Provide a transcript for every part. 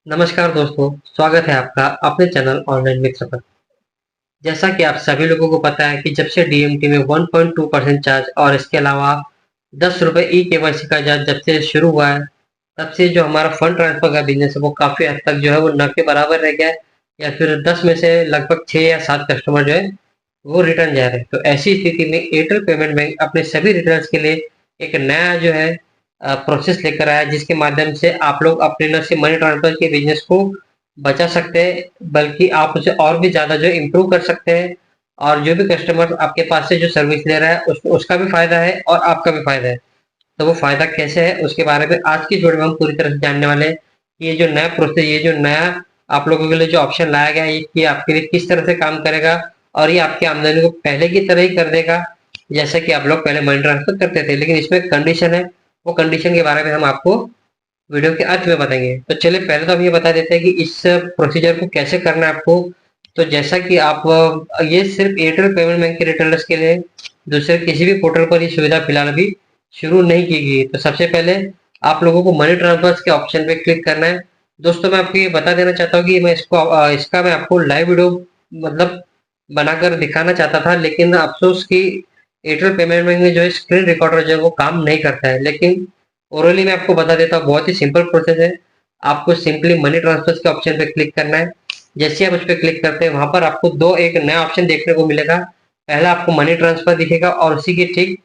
नमस्कार दोस्तों, स्वागत है आपका अपने चैनल ऑनलाइन मित्र पर। जैसा कि आप सभी लोगों को पता है कि जब से डीएमटी में 1.2% चार्ज और इसके अलावा 10 रुपये ई केवाईसी का चार्ज जब से शुरू हुआ है, तब से जो हमारा फंड ट्रांसफर का बिजनेस है वो काफ़ी हद तक जो है वो न के बराबर रह गया है, या फिर 10 में से लगभग 6 या 7 कस्टमर जो है वो रिटर्न जा रहे हैं। तो ऐसी स्थिति में एयरटेल पेमेंट बैंक अपने सभी रिटर्न्स के लिए एक नया जो है प्रोसेस लेकर आया, जिसके माध्यम से आप लोग अपने न सिर्फ मनी ट्रांसफर के बिजनेस को बचा सकते हैं, बल्कि आप उसे और भी ज़्यादा जो इम्प्रूव कर सकते हैं। और जो भी कस्टमर आपके पास से जो सर्विस ले रहा है उसका भी फायदा है और आपका भी फायदा है। तो वो फायदा कैसे है उसके बारे में आज की वीडियो में हम पूरी तरह से जानने वाले हैं। ये जो नया प्रोसेस, ये जो नया आप लोगों के लिए जो ऑप्शन लाया गया है, ये आपके लिए किस तरह से काम करेगा और ये आपकी आमदनी को पहले की तरह ही कर देगा, जैसे कि आप लोग पहले मनी ट्रांसफर करते थे। लेकिन इसमें एक कंडीशन है, वो कंडीशन के बारे में हम आपको वीडियो के अंत में बताएंगे। तो चलिए पहले तो हम ये बता देते हैं कि इस प्रोसीजर को कैसे करना है आपको। तो जैसा कि आप ये सिर्फ एयरटेल पेमेंट बैंक के रिटेलर्स के लिए, दूसरे किसी भी पोर्टल पर ये सुविधा फिलहाल अभी शुरू नहीं की गई। तो सबसे पहले आप लोगों को मनी ट्रांसफर के ऑप्शन पे क्लिक करना है। दोस्तों, मैं आपको ये बता देना चाहता हूँ कि मैं इसका मैं आपको लाइव वीडियो मतलब बनाकर दिखाना चाहता था, लेकिन अफसोस कि एयरटेल पेमेंट बैंक में जो है स्क्रीन रिकॉर्डर जो है वो काम नहीं करता है। लेकिन ओरली मैं आपको बता देता हूँ, बहुत ही सिंपल प्रोसेस है। आपको सिंपली मनी ट्रांसफर के ऑप्शन पे क्लिक करना है। जैसे आप उस पर क्लिक करते हैं, वहां पर आपको दो एक नया ऑप्शन देखने को मिलेगा। पहला आपको मनी ट्रांसफर दिखेगा और उसी के ठीक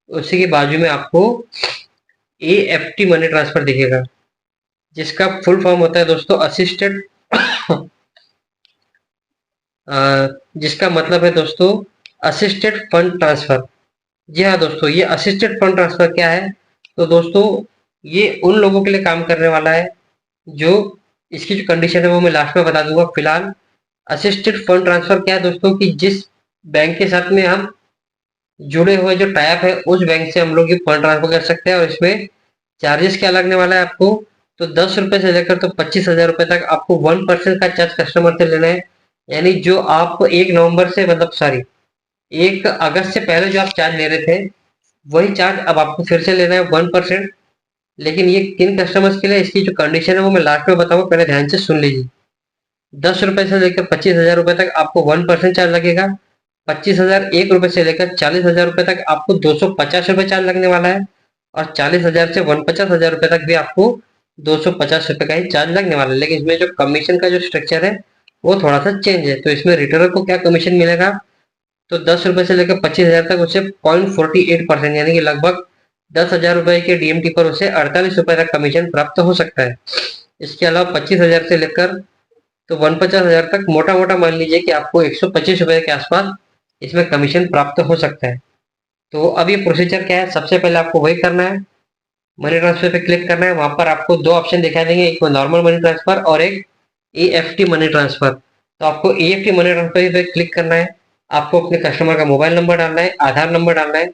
उसी के बाजू में आपको एएफटी मनी ट्रांसफर दिखेगा, जिसका फुल फॉर्म होता है दोस्तों असिस्टेड जिसका मतलब है दोस्तों असिस्टेड फंड ट्रांसफर। जी हाँ दोस्तों, ये असिस्टेड फंड ट्रांसफर क्या है? तो दोस्तों, ये उन लोगों के लिए काम करने वाला है जो, इसकी जो कंडीशन है वो मैं लास्ट में बता दूंगा। फिलहाल असिस्टेड फंड ट्रांसफर क्या है दोस्तों, कि जिस बैंक के साथ में हम जुड़े हुए जो टाइप है उस बैंक से हम लोग ये फंड ट्रांसफर कर सकते हैं। और इसमें चार्जेस क्या लगने वाला है आपको? तो 10 रुपए से लेकर तो 25,000 रुपए तक आपको 1% का चार्ज कस्टमर से लेना है। यानी जो आप 1 नवंबर से, मतलब सॉरी, 1 अगस्त से पहले जो आप चार्ज ले रहे थे, वही चार्ज अब आपको फिर से लेना है 1%। लेकिन ये किन कस्टमर्स के लिए, इसकी जो कंडीशन है वो मैं लास्ट में बताऊंगा, पहले ध्यान से सुन लीजिए। 10 रुपए से लेकर 25,000 रुपए तक आपको 1% चार्ज लगेगा। 25,001 रुपए से लेकर 40,000 रुपए तक आपको 250 रुपए चार्ज लगने वाला है। और 40,000 से 50,000 रुपए तक भी आपको 250 रुपए का ही चार्ज लगने वाला है। लेकिन इसमें जो कमीशन का जो स्ट्रक्चर है वो थोड़ा सा चेंज है। तो इसमें रिटेलर को क्या कमीशन मिलेगा? तो 10 रुपए से लेकर 25,000 तक उसे 0.48% यानी कि लगभग 10,000 रुपए के डीएमटी पर उसे 48 रुपए तक कमीशन प्राप्त हो सकता है। इसके अलावा 25,000 से लेकर तो 50,000 तक मोटा मोटा मान लीजिए कि आपको 125 रुपए के आसपास इसमें कमीशन प्राप्त हो सकता है। तो अब ये प्रोसीजर क्या है? सबसे पहले आपको वही करना है, मनी ट्रांसफर पे क्लिक करना है। वहां पर आपको दो ऑप्शन दिखाई देंगे, एक नॉर्मल मनी ट्रांसफर और एक ईएफटी मनी ट्रांसफर। तो आपको ईएफटी मनी ट्रांसफर पे क्लिक करना है। आपको अपने कस्टमर का मोबाइल नंबर डालना है, आधार नंबर डालना है।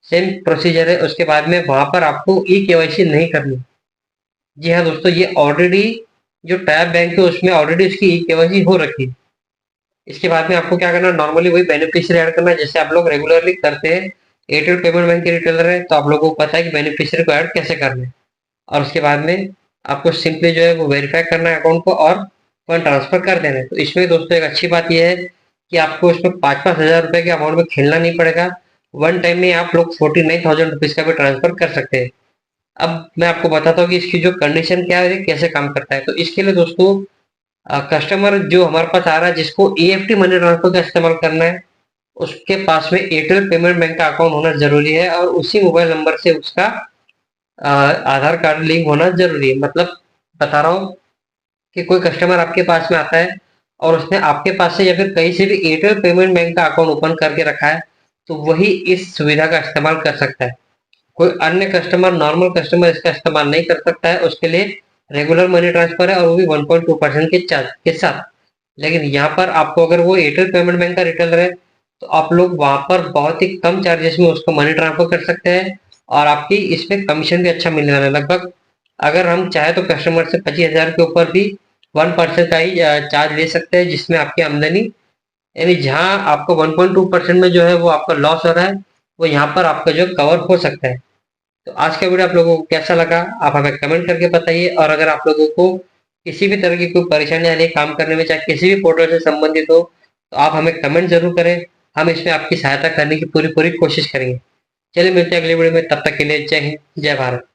सेम प्रोसीजर है। उसके बाद में वहां पर आपको ई केवाईसी नहीं करनी। जी हाँ दोस्तों, ये ऑलरेडी जो टैब बैंक है उसमें ऑलरेडी उसकी ई केवाईसी हो रखी है। इसके बाद में आपको क्या करना है, नॉर्मली वही बेनिफिशियरी ऐड करना है जैसे आप लोग रेगुलरली करते हैं। एयरटेल पेमेंट बैंक के रिटेलर है तो आप लोगों को पता है कि बेनिफिशियरी को ऐड कैसे करना है। और उसके बाद में आपको सिंपली जो है वो वेरीफाई करना है अकाउंट को और फंड ट्रांसफर कर देना है। तो इसमें दोस्तों एक अच्छी बात यह है कि आपको इसमें 5,000 रुपए के अमाउंट में खेलना नहीं पड़ेगा। वन टाइम में आप लोग 49,000 रुपीज का भी ट्रांसफर कर सकते हैं। अब मैं आपको बताता हूँ कि इसकी जो कंडीशन क्या है, कैसे काम करता है। तो इसके लिए दोस्तों, कस्टमर जो हमारे पास आ रहा है जिसको ईएफटी मनी ट्रांसफर का इस्तेमाल करना है, उसके पास में एयरटेल पेमेंट बैंक का अकाउंट होना जरूरी है और उसी मोबाइल नंबर से उसका आधार कार्ड लिंक होना जरूरी है। मतलब बता रहा हूँ कि कोई कस्टमर आपके पास में आता है और उसने आपके पास से या फिर कहीं से भी एयरटेल पेमेंट बैंक का अकाउंट ओपन करके रखा है, तो वही इस सुविधा का इस्तेमाल कर सकता है। कोई अन्य कस्टमर, नॉर्मल कस्टमर इसका इस्तेमाल नहीं कर सकता है। उसके लिए रेगुलर मनी ट्रांसफर है और वो भी 1.2% के चार्ज के साथ। लेकिन यहाँ पर आपको, अगर वो एयरटेल पेमेंट बैंक का रिटेलर है, तो आप लोग वहां पर बहुत ही कम चार्जेस में उसको मनी ट्रांसफर कर सकते हैं और आपकी इसमें कमीशन भी अच्छा मिलने वाला है। लगभग अगर हम चाहे तो कस्टमर से 25,000 के ऊपर भी 1% का ही चार्ज ले सकते हैं, जिसमें आपकी आमदनी, यानी जहां आपको 1.2% में जो है वो आपका लॉस हो रहा है, वो यहाँ पर आपका जो कवर हो सकता है। तो आज का वीडियो आप लोगों को कैसा लगा आप हमें कमेंट करके बताइए, और अगर आप लोगों को किसी भी तरह की कोई परेशानी आ रही है काम करने में, चाहे किसी भी पोर्टल से संबंधित हो, तो आप हमें कमेंट जरूर करें। हम इसमें आपकी सहायता करने की पूरी पूरी कोशिश करेंगे। चलिए मिलते हैं अगले वीडियो में, तब तक के लिए जय हिंद जय भारत।